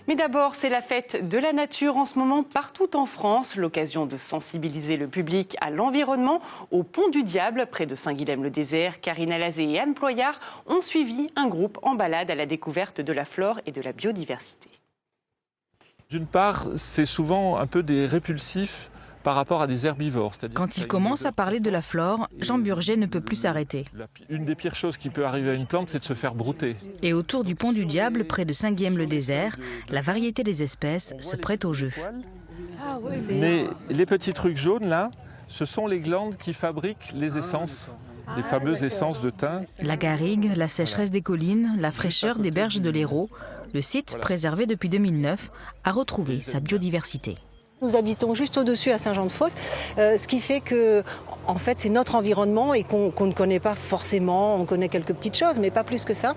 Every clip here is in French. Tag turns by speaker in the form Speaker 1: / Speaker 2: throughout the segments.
Speaker 1: Mais d'abord, c'est la fête de la nature en ce moment partout en France. L'occasion de sensibiliser le public à l'environnement. Au Pont du Diable, près de Saint-Guilhem-le-Désert, Karina Lazé et Anne Ployard ont suivi un groupe en balade à la découverte de la flore et de la biodiversité.
Speaker 2: D'une part, c'est souvent un peu des répulsifs par rapport à des herbivores.
Speaker 3: Quand il commence à parler de la flore, Jean Burger ne peut plus s'arrêter.
Speaker 2: Une des pires choses qui peut arriver à une plante, c'est de se faire brouter.
Speaker 3: Et autour du Pont du Diable, près de Saint-Guilhem-le-Désert, la variété des espèces se prête au jeu.
Speaker 2: Mais les petits trucs jaunes là, ce sont les glandes qui fabriquent les essences, les fameuses essences de thym.
Speaker 3: La garrigue, la sécheresse des collines, la fraîcheur des berges de l'Hérault, le site, préservé depuis 2009, a retrouvé sa biodiversité.
Speaker 4: Nous habitons juste au-dessus à Saint-Jean-de-Fosse, ce qui fait que en fait, c'est notre environnement et qu'on ne connaît pas forcément. On connaît quelques petites choses, mais pas plus que ça.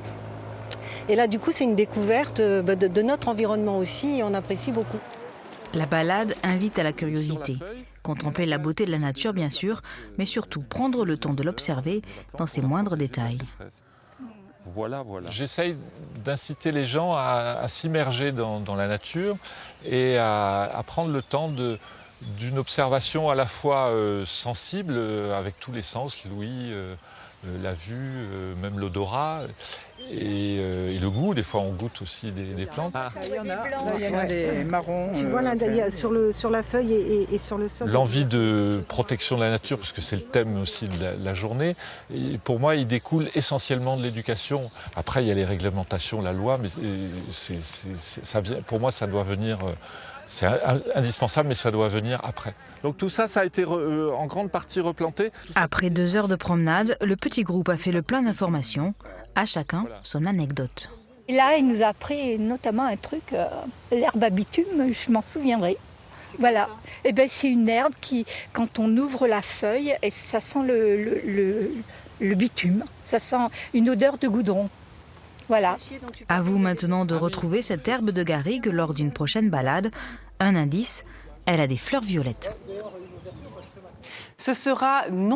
Speaker 4: Et là, du coup, c'est une découverte de notre environnement aussi et on apprécie beaucoup.
Speaker 3: La balade invite à la curiosité. Contempler la beauté de la nature, bien sûr, mais surtout prendre le temps de l'observer dans ses moindres détails.
Speaker 2: Voilà. J'essaye d'inciter les gens à s'immerger dans la nature et à prendre le temps d'une observation à la fois sensible, avec tous les sens, l'ouïe, la vue, même l'odorat, et le goût. Des fois, on goûte aussi des plantes.
Speaker 5: Il y en a des marrons.
Speaker 4: Tu vois, là, sur la feuille et sur le sol.
Speaker 2: L'envie de protection de la nature, parce que c'est le thème aussi de la journée, et pour moi, il découle essentiellement de l'éducation. Après, il y a les réglementations, la loi, mais pour moi, ça doit venir... C'est indispensable, mais ça doit venir après. Donc tout ça, ça a été en grande partie replanté.
Speaker 3: Après 2 heures de promenade, le petit groupe a fait le plein d'informations. À chacun son anecdote.
Speaker 6: Et là, il nous a appris notamment un truc, l'herbe à bitume, je m'en souviendrai. Voilà. Et ben, c'est une herbe qui, quand on ouvre la feuille, et ça sent le bitume. Ça sent une odeur de goudron. Voilà.
Speaker 3: À vous maintenant de retrouver cette herbe de garrigue lors d'une prochaine balade. Un indice, elle a des fleurs violettes.
Speaker 1: Ce sera non